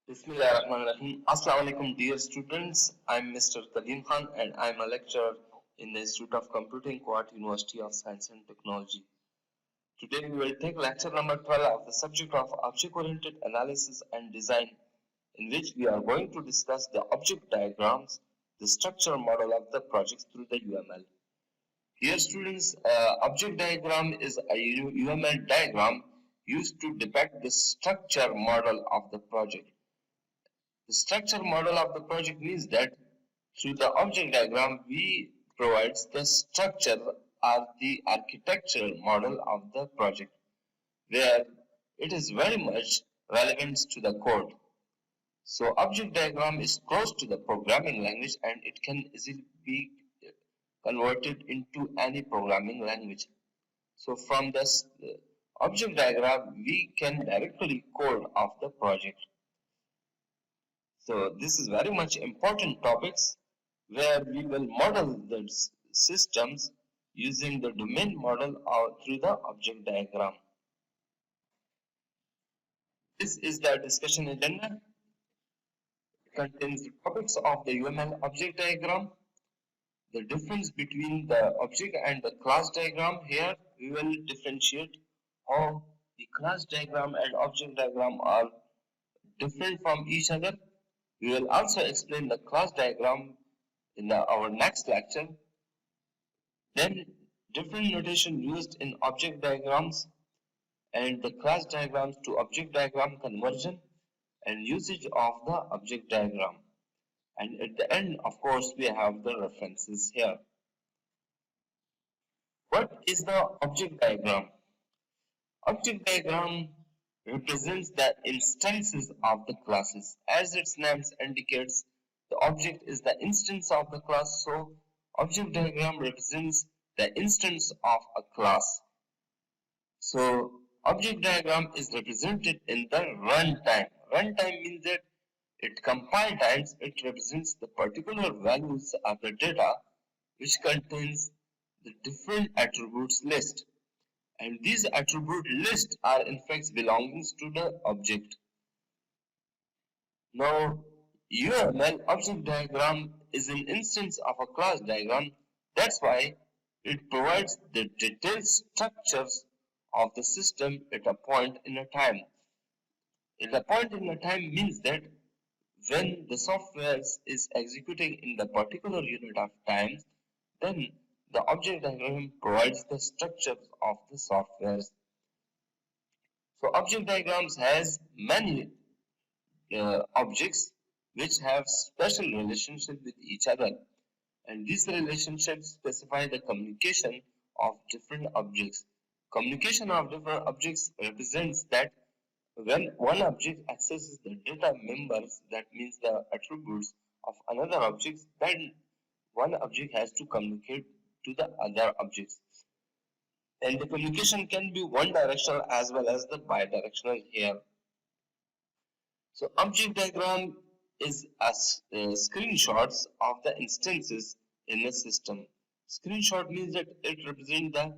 Bismillahirrahmanirrahim. Assalamu alaikum, dear students. I'm Mr. Kadim Khan and I'm a lecturer in the Institute of Computing, Kuwait University of Science and Technology. Today we will take lecture number 12 of the subject of object-oriented analysis and design, in which we are going to discuss the object diagrams, the structure model of the projects through the UML. Here students, object diagram is a UML diagram used to depict the structure model of the project. The structure model of the project means that through the object diagram we provides the structure or the architectural model of the project, where it is very much relevant to the code. So object diagram is close to the programming language and it can easily be converted into any programming language. So from this object diagram we can directly code of the project. So this is very much important topics where we will model the systems using the domain model or through the object diagram. This is the discussion agenda. It contains the topics of the UML object diagram, the difference between the object and the class diagram. Here we will differentiate how the class diagram and object diagram are different from each other. We will also explain the class diagram in our next lecture. Then different notation used in object diagrams and the class diagrams to object diagram conversion and usage of the object diagram. And at the end, of course, we have the references here. What is the object diagram? Object diagram represents the instances of the classes. As its name indicates, the object is the instance of the class, so object diagram represents the instance of a class. So object diagram is represented in the runtime. Runtime means that at compile times it represents the particular values of the data which contains the different attributes list. And these attribute lists are in fact belongings to the object. Now, UML object diagram is an instance of a class diagram. That's why it provides the detailed structures of the system at a point in a time. At a point in a time means that when the software is executing in the particular unit of time, then the object diagram provides the structures of the software. So object diagrams has many objects which have special relationship with each other, and these relationships specify the communication of different objects. Communication of different objects represents that when one object accesses the data members, that means the attributes of another object, then one object has to communicate to the other objects. And the communication can be one directional as well as the bidirectional here. So object diagram is screenshots of the instances in a system. Screenshot means that it represents the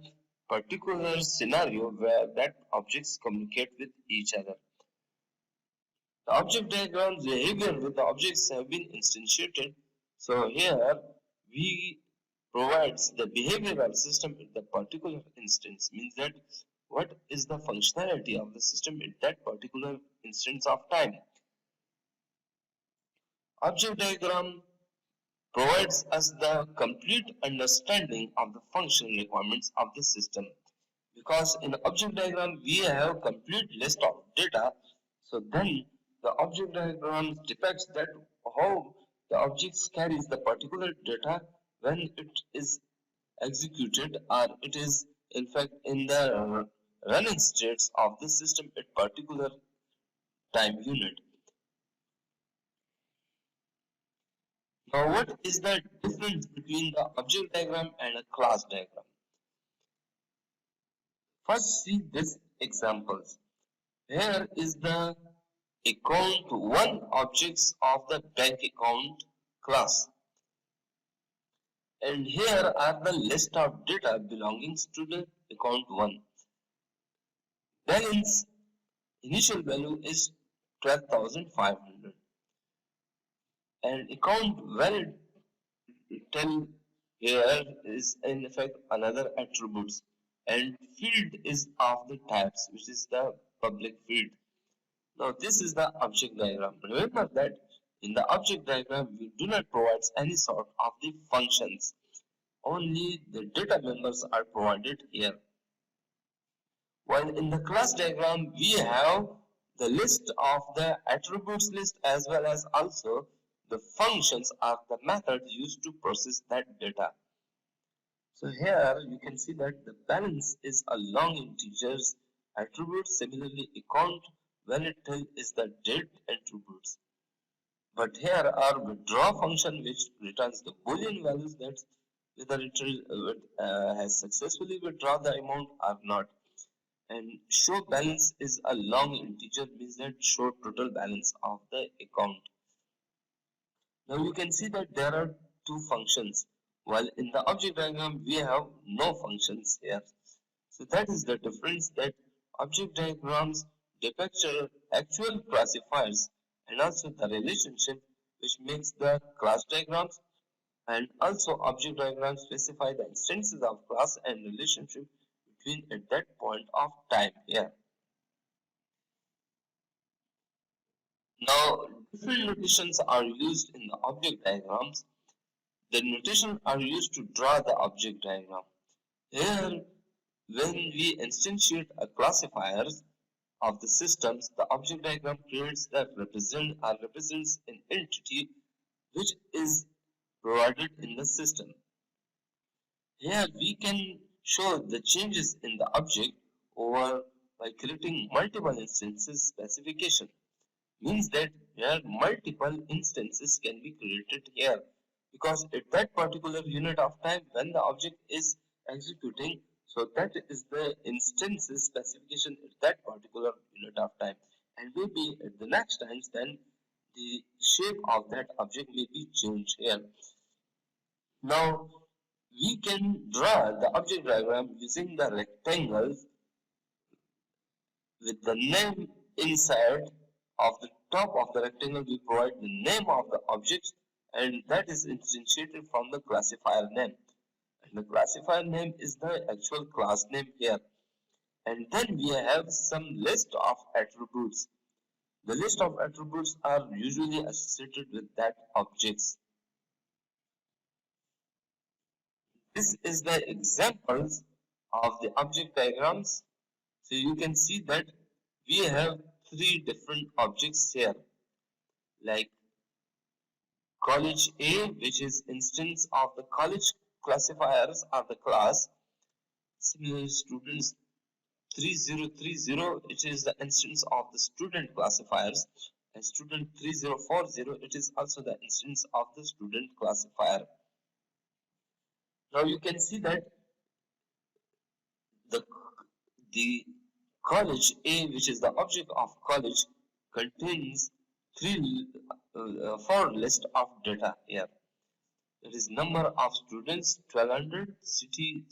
particular scenario where that objects communicate with each other. The object diagram's behavior with the objects have been instantiated. So here we provides the behavioral system in the particular instance, means that what is the functionality of the system in that particular instance of time. Object diagram provides us the complete understanding of the functional requirements of the system, because in the object diagram we have complete list of data. So then the object diagram depicts that how the objects carries the particular data when it is executed, or it is in fact in the running states of the system at particular time unit. Now what is the difference between the object diagram and a class diagram? First see these examples. Here is the account one objects of the bank account class. And here are the list of data belongings to the account 1. Balance initial value is 12,500. and account valid till here is in effect another attributes, and field is of the types, which is the public field. Now this is the object diagram. Remember that in the object diagram we do not provide any sort of the functions. Only the data members are provided here. While in the class diagram we have the list of the attributes list as well as also the functions are the methods used to process that data. So here you can see that the balance is a long integers attribute. Similarly, account valid till is the date attributes. But here our withdraw function which returns the boolean values, that whether it has successfully withdrawn the amount or not. And show balance is a long integer, means that show total balance of the account. Now you can see that there are two functions, while in the object diagram we have no functions here. So that is the difference, that object diagrams depict actual classifiers and also the relationship which makes the class diagrams, and also object diagrams specify the instances of class and relationship between at that point of time here. Now, different notations are used in the object diagrams. The notations are used to draw the object diagram. Here, when we instantiate a classifiers of the systems, the object diagram creates that represents an entity which is provided in the system. Here we can show the changes in the object over by creating multiple instances specification. Means that here multiple instances can be created here, because at that particular unit of time when the object is executing, so that is the instances specification at that particular unit of time, and maybe at the next times then the shape of that object may be changed here. Now we can draw the object diagram using the rectangles with the name inside of the top of the rectangle. We provide the name of the object, and that is instantiated from the classifier name, and the classifier name is the actual class name here. And then we have some list of attributes. The list of attributes are usually associated with that objects. This is the examples of the object diagrams. So you can see that we have three different objects here, like college A, which is instance of the college classifiers of the class. Similarly, students 3030, it is the instance of the student classifiers, and student 3040, it is also the instance of the student classifier. Now you can see that the college A, which is the object of college, contains four list of data here. That is number of students 1200, city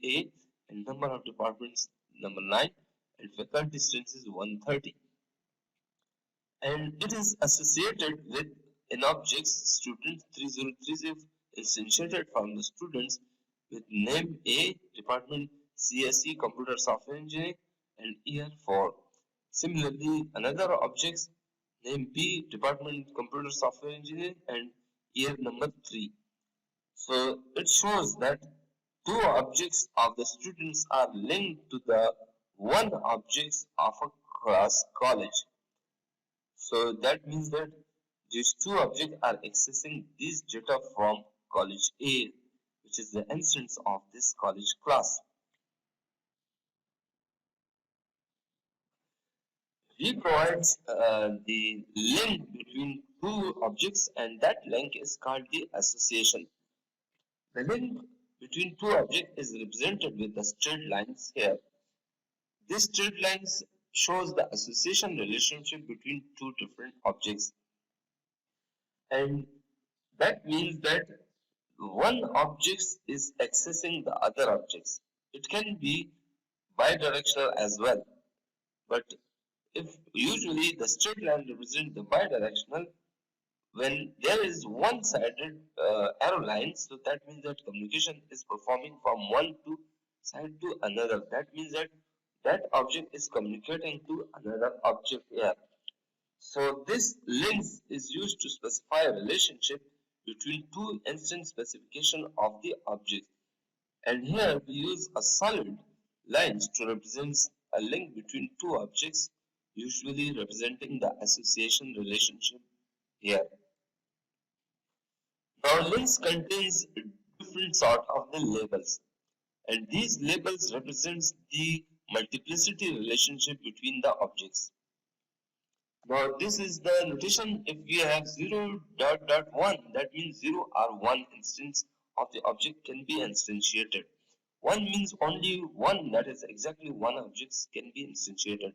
A, and number of departments number 9, and faculty strength is 130. And it is associated with an object student 3030 instantiated from the students with name A, department CSE, computer software engineering, and year 4. Similarly, another objects name B, department computer software engineering, and year number 3. So it shows that two objects of the students are linked to the one objects of a class college. So that means that these two objects are accessing these data from college A, which is the instance of this college class. We provide the link between two objects, and that link is called the association. The link between two objects is represented with the straight lines here. This straight lines shows the association relationship between two different objects, and that means that one object is accessing the other objects. It can be bidirectional as well, but if usually the straight line represents the bidirectional, When there is one-sided arrow line, so that means that communication is performing from one to side to another. That means that that object is communicating to another object here. So this links is used to specify a relationship between two instance specification of the object. And here we use a solid lines to represent a link between two objects, usually representing the association relationship here. Now links contains different sort of the labels, and these labels represents the multiplicity relationship between the objects. Now this is the notation. If we have 0 dot dot 1, that means 0 or 1 instance of the object can be instantiated. 1 means only one, that is exactly one objects can be instantiated.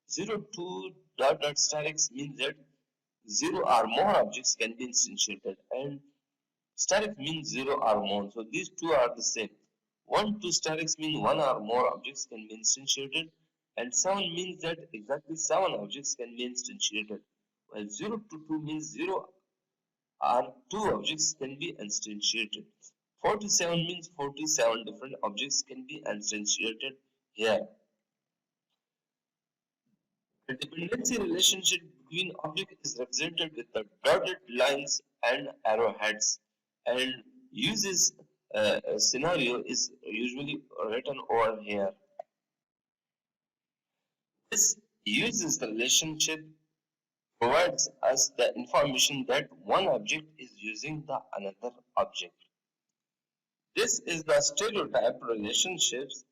0 2 dot dot star x means that 0 or more objects can be instantiated, and star x means 0 or more. So these two are the same. 1 to star x means 1 or more objects can be instantiated, and 7 means that exactly 7 objects can be instantiated. While 0 to 2 means 0 or 2 objects can be instantiated. 47 means 47 different objects can be instantiated here. The dependency relationship between objects is represented with the dotted lines and arrowheads, and uses scenario is usually written over here. This uses the relationship provides us the information that one object is using the another object. This is the stereotype relationships,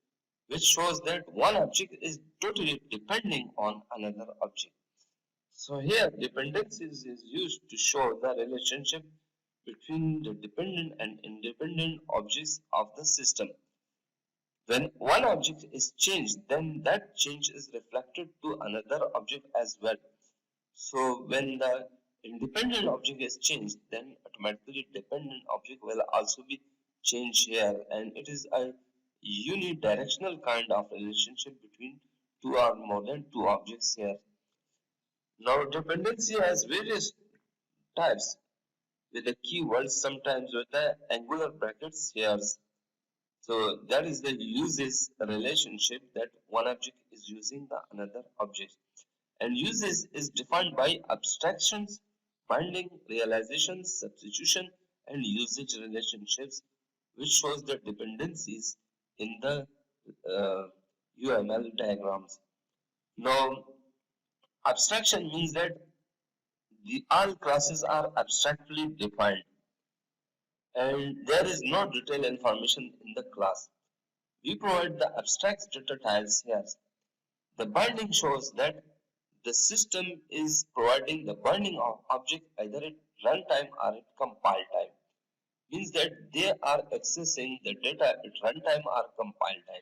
which shows that one object is totally depending on another object. So here dependencies is used to show the relationship between the dependent and independent objects of the system. When one object is changed, then that change is reflected to another object as well. So when the independent object is changed, then automatically dependent object will also be changed here, and it is a unidirectional kind of relationship between two or more than two objects here. Now dependency has various types with the keywords, sometimes with the angular brackets here. So that is the uses relationship that one object is using the another object. And uses is defined by abstractions, binding, realizations, substitution, and usage relationships, which shows the dependencies in the UML diagrams. Now, abstraction means that all classes are abstractly defined, and there is no detailed information in the class. We provide the abstract data tiles here. The binding shows that the system is providing the binding of object either at runtime or at compile time. Means that they are accessing the data at runtime or compile time.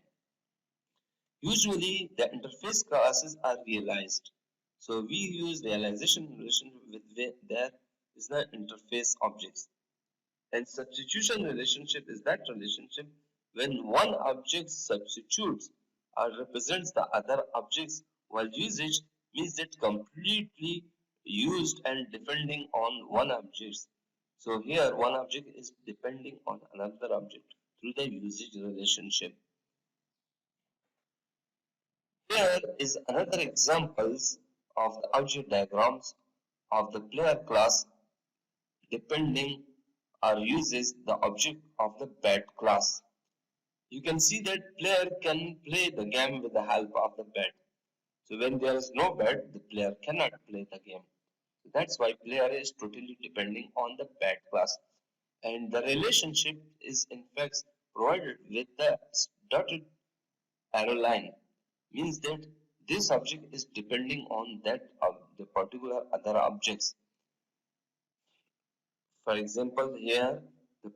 Usually the interface classes are realized. So we use realization relationship with where there is the interface objects. And substitution relationship is that relationship when one object substitutes or represents the other objects, while usage means that completely used and depending on one object. So here one object is depending on another object through the usage relationship. Here is another examples of the object diagrams of the player class depending or uses the object of the bat class. You can see that player can play the game with the help of the bat. So when there is no bat, the player cannot play the game. So that's why player is totally depending on the bat class. And the relationship is in fact provided with the dotted arrow line. Means that this object is depending on that of the particular other objects. For example, here the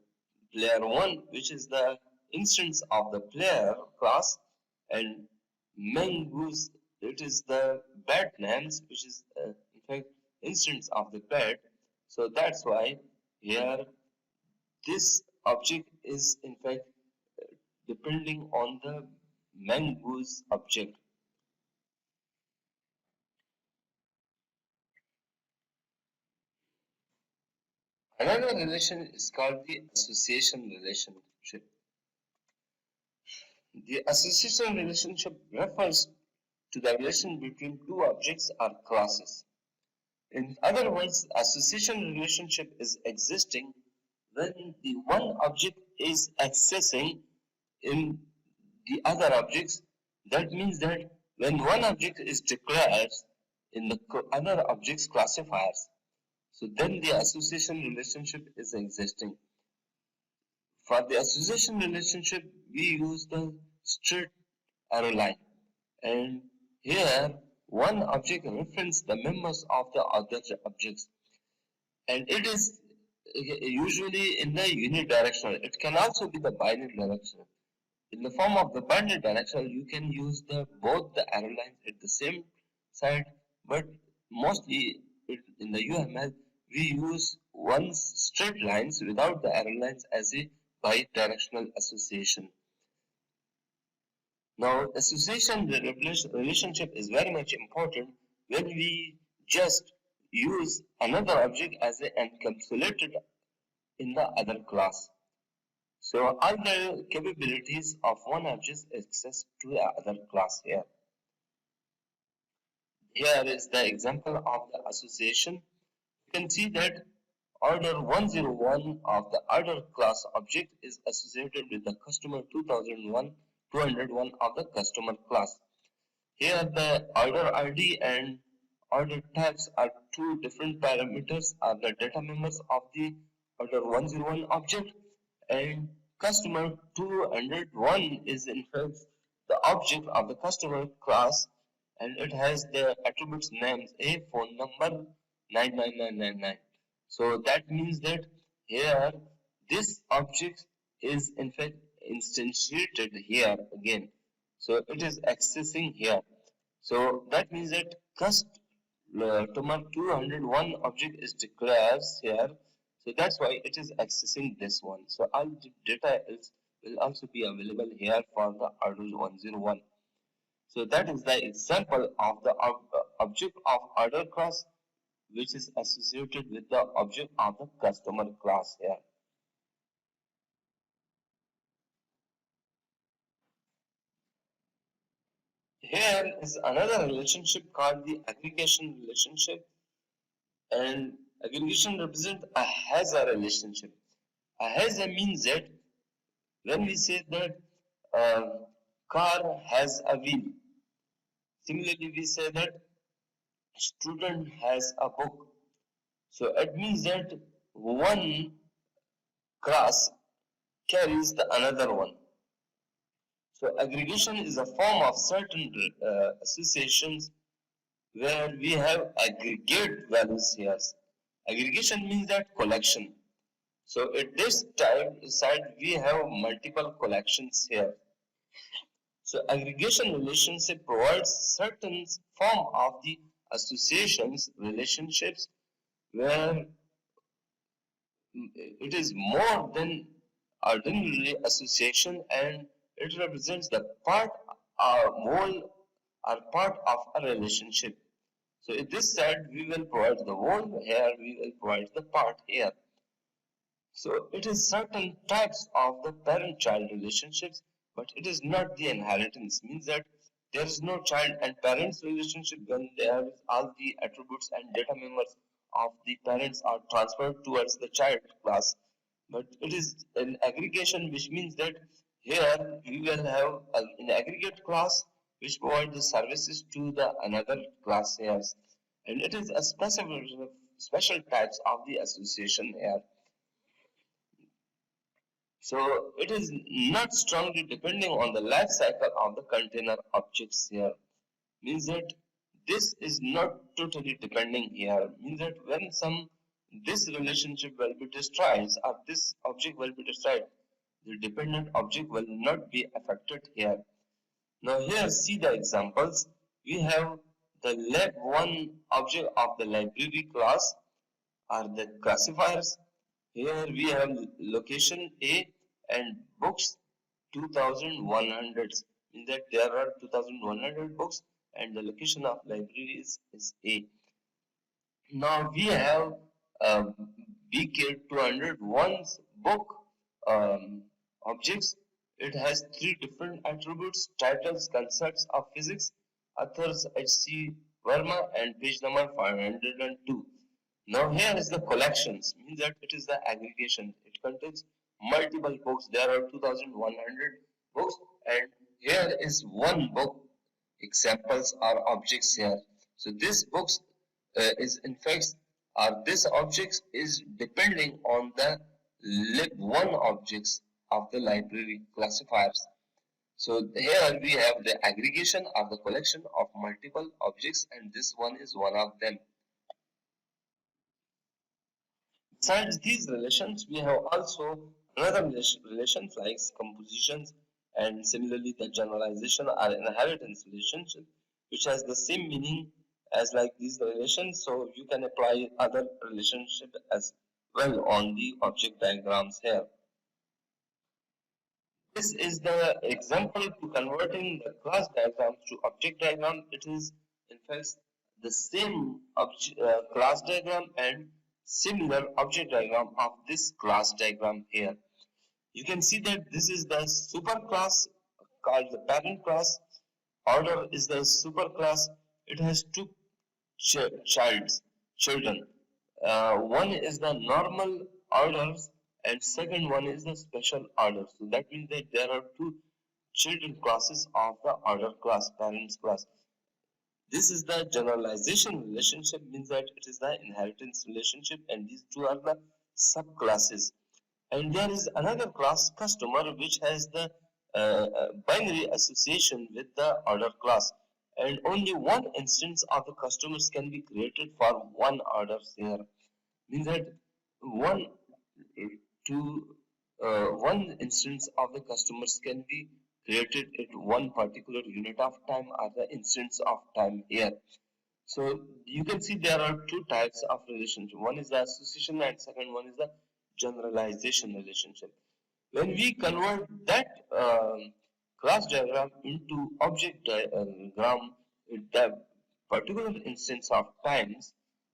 player 1, which is the instance of the player class, and Mangoose, it is the bat names, which is in fact instance of the bat. So that's why here this object is in fact depending on the Mangoose object. Another relation is called the association relationship. The association relationship refers to the relation between two objects or classes. In other words, association relationship is existing when the one object is accessing in the other objects. That means that when one object is declared in the other object's classifiers, so then the association relationship is existing. For the association relationship, we use the straight arrow line. And here, one object references the members of the other objects. And it is usually in the unidirectional. It can also be the binary directional. In the form of the binary directional, you can use both the arrow lines at the same side, but mostly in the UML, we use one straight lines without the arrow lines as a bidirectional association. Now, association relationship is very much important when we just use another object as encapsulated in the other class. So all the capabilities of one object access to the other class here. Here is the example of the association. You can see that order 101 of the order class object is associated with the customer 201 of the customer class. Here the order ID and order tags are two different parameters are the data members of the order 101 object, and customer 201 is in fact the object of the customer class, and it has the attributes names a phone number 99999. So that means that here this object is in fact instantiated here again. So it is accessing here. So that means that customer 201 object is declared here. So that's why it is accessing this one. So all the data will also be available here for the order 101. So that is the example of the object of order class which is associated with the object of the customer class here. Here is another relationship called the aggregation relationship, and aggregation represents a has-a relationship. A has-a means that when we say that a car has a wheel, similarly we say that student has a book. So it means that one class carries the another one. So aggregation is a form of certain associations where we have aggregate values here. Aggregation means that collection. So at this side we have multiple collections here. So aggregation relationship provides certain form of the associations relationships where it is more than ordinary association, and it represents the part or whole or part of a relationship. So in this side we will provide the whole, here we will provide the part here. So it is certain types of the parent-child relationships, but it is not the inheritance. Means that there is no child and parents relationship when there is all the attributes and data members of the parents are transferred towards the child class. But it is an aggregation, which means that here we will have an aggregate class which provides the services to the another class here, and it is a special types of the association here. So it is not strongly depending on the life cycle of the container objects here. Means that this is not totally depending here. Means that when this relationship will be destroyed or this object will be destroyed, the dependent object will not be affected here. Now here see the examples. We have the lab1 object of the library class are the classifiers. Here we have location A and books 2100, means that there are 2100 books and the location of libraries is A. Now we have BK201's book objects. It has three different attributes: titles, concepts of physics, authors H.C. Verma, and page number 502. Now here is the collections, means that it is the aggregation. It contains multiple books. There are 2100 books, and here is one book. Examples are objects here. So this books is in fact, this objects is depending on the lib1 objects of the library classifiers. So here we have the aggregation of the collection of multiple objects, and this one is one of them. Besides these relations, we have also another relations like compositions, and similarly the generalization or inheritance relationship, which has the same meaning as like these relations. So you can apply other relationship as well on the object diagrams here. This is the example to converting the class diagrams to object diagram. It is in fact the same class diagram and similar object diagram of this class diagram here. You can see that this is the superclass called the parent class. Order is the superclass. It has two children. One is the normal orders and second one is the special order. So that means that there are two children classes of the order class, parents class. This is the generalization relationship, means that it is the inheritance relationship, and these two are the subclasses. And there is another class, customer, which has the binary association with the order class, and only one instance of the customers can be created for one order here. Means that one instance of the customers can be created at one particular unit of time or the instance of time here. So you can see there are two types of relationship. One is the association and second one is the generalization relationship. When we convert that class diagram into object diagram, the particular instance of times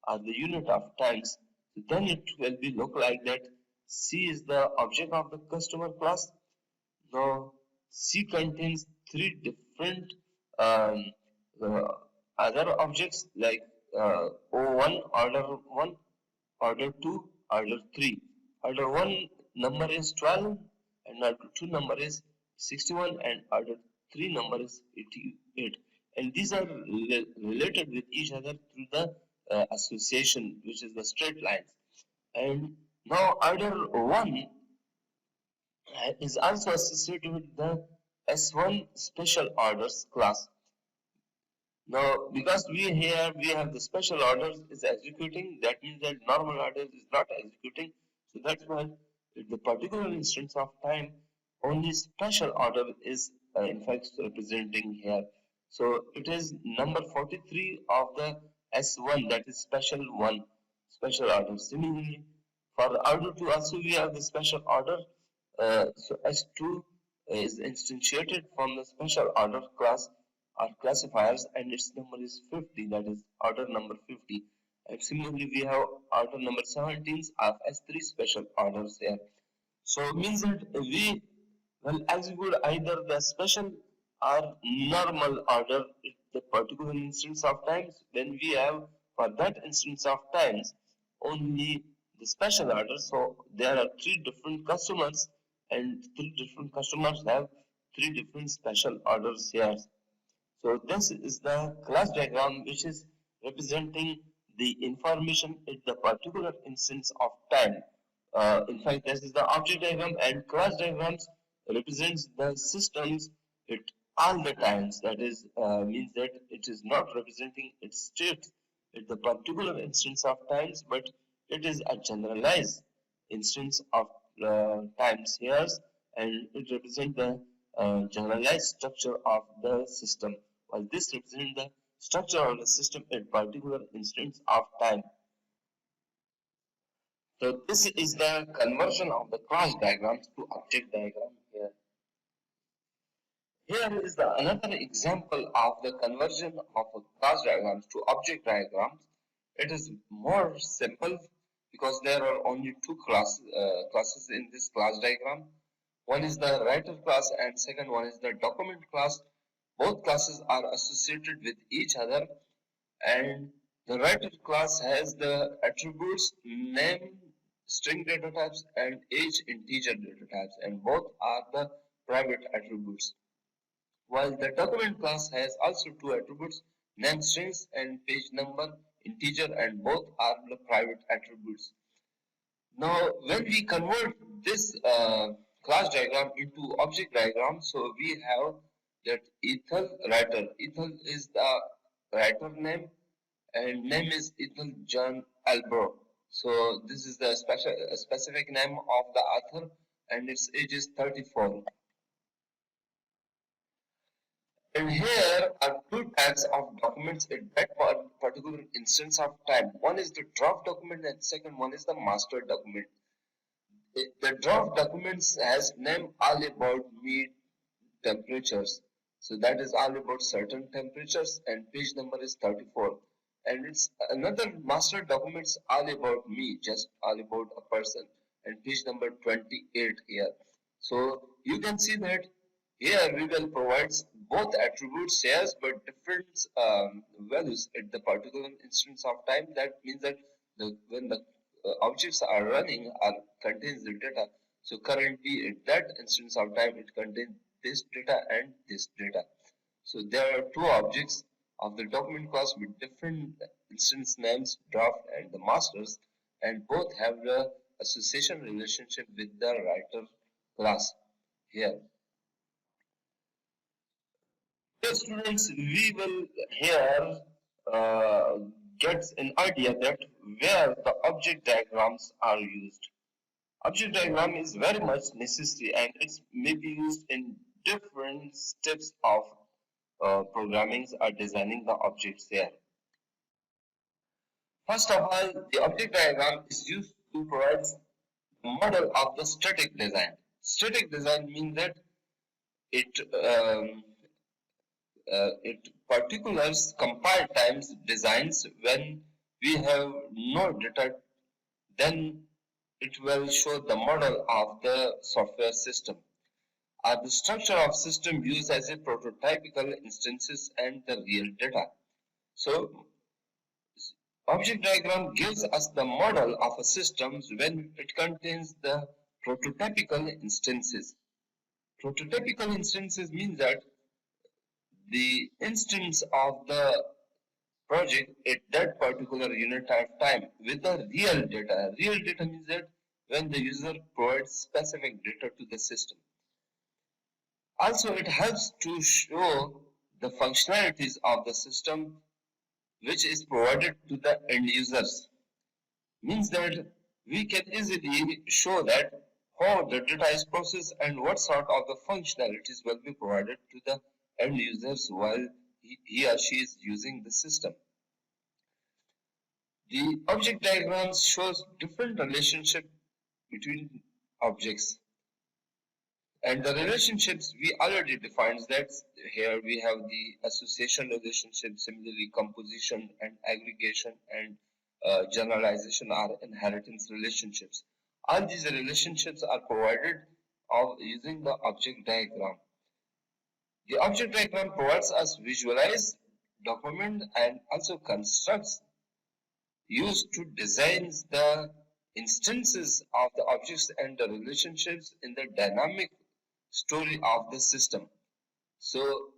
or the unit of times, then it will be look like that. C is the object of the customer class. Now C contains three different other objects like O1, order 1, order 2, order 3. Order 1 number is 12 and order 2 number is 61 and order 3 number is 88. And these are related with each other through the association, which is the straight lines. And now order 1 is also associated with the S1 special orders class. Now, because we have the special orders is executing, that means that normal orders is not executing. So that's why the particular instance of time, only special order is in fact representing here. So it is number 43 of the S1, that is special order. Similarly, for order 2 also we have the special order. So S2 is instantiated from the special order class or classifiers, and its number is 50, that is order number 50. And similarly we have order number 17 of S3 special orders here. So it means that we will execute either the special or normal order at the particular instance of times. When we have for that instance of times only the special order, so there are three different customers and three different customers have three different special orders here. So this is the class diagram which is representing the information at the particular instance of time. In fact, this is the object diagram, and class diagrams represents the systems at all the times. That is means that it is not representing its states at the particular instance of times, but it is a generalized instance of times here, and it represents the generalized structure of the system, while this represents the structure of the system at particular instance of time. So this is the conversion of the class diagrams to object diagram here. Here is another example of the conversion of class diagrams to object diagrams. It is more simple because there are only two classes in this class diagram. One is the writer class and second one is the document class. Both classes are associated with each other, and the writer class has the attributes name, string data types, and age integer data types, and both are the private attributes. While the document class has also two attributes, name strings and page number integer, and both are the private attributes. Now, when we convert this class diagram into object diagram, so we have that Ethel writer. Ethel is the writer name, and name is Ethel John Albro. So this is the specific name of the author, and its age is 34. And here are two types of documents at that particular instance of time. One is the draft document and second one is the master document. The draft documents has name all about me temperatures. So that is all about certain temperatures, and page number is 34. And it's another master documents all about me, just all about a person, and page number 28 here. So you can see that here we will provide both attributes shares but different values at the particular instance of time. That means that when the objects are running or contains the data, so currently at that instance of time it contains this data and this data. So there are two objects of the document class with different instance names, draft and the masters, and both have the association relationship with the writer class here. Dear students, we will here uh, get an idea that where the object diagrams are used. Object diagram is very much necessary and it may be used in different steps of programming or designing the objects there. First of all, the object diagram is used to provide the model of the static design. Static design means that it it particulars compile times designs when we have no data, then it will show the model of the software system. Are the structure of system used as a prototypical instances and the real data. So object diagram gives us the model of a system when it contains the prototypical instances. Prototypical instances means that the instance of the project at that particular unit of time with the real data. Real data means that when the user provides specific data to the system. Also, it helps to show the functionalities of the system which is provided to the end users. Means that we can easily show that how the data is processed and what sort of the functionalities will be provided to the end users while he or she is using the system. The object diagram shows different relationship between objects. And the relationships we already defined that here we have the association relationship, similarly composition and aggregation and generalization are inheritance relationships. All these relationships are provided of using the object diagram. The object diagram provides us visualize, document and also constructs used to design the instances of the objects and the relationships in the dynamic story of the system. So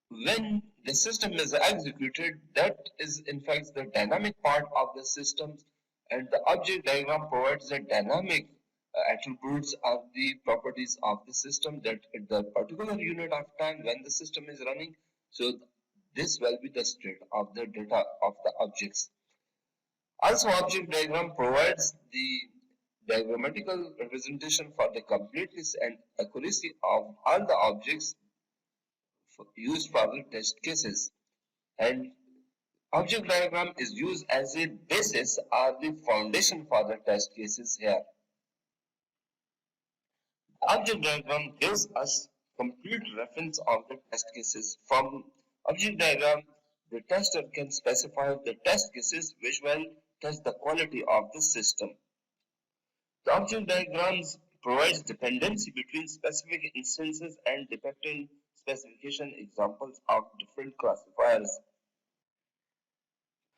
when the system is executed, that is in fact the dynamic part of the system, and the object diagram provides the dynamic attributes of the properties of the system that at the particular unit of time when the system is running, so this will be the state of the data of the objects. Also, object diagram provides the diagrammatical representation for the completeness and accuracy of all the objects used for the test cases. And object diagram is used as a basis or the foundation for the test cases here. Object diagram gives us complete reference of the test cases. From object diagram, the tester can specify the test cases which will test the quality of the system. The object diagrams provides dependency between specific instances and depicting specification examples of different classifiers.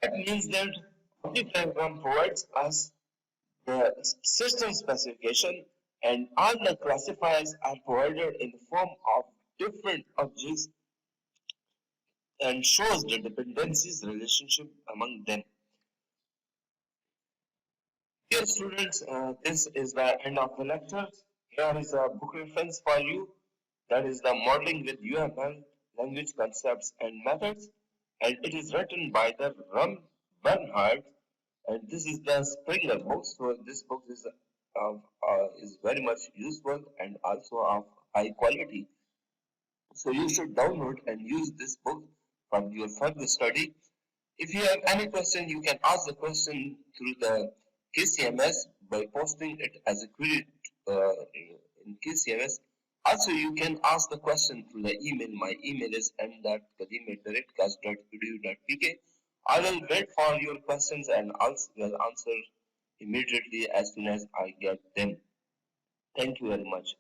That means that object diagram provides us the system specification and all the classifiers are provided in the form of different objects and shows the dependencies relationship among them. Dear students, this is the end of the lecture. Here is a book reference for you. That is the Modeling with UML Language Concepts and Methods, and it is written by the Bernhard, and this is the Springer book. So this book is very much useful and also of high quality. So you should download and use this book for your further study. If you have any question, you can ask the question through the KCMS by posting it as a query in KCMS. Also, you can ask the question through the email. My email is m.kadim@kust20201.pk. I will wait for your questions and will answer immediately as soon as I get them. Thank you very much.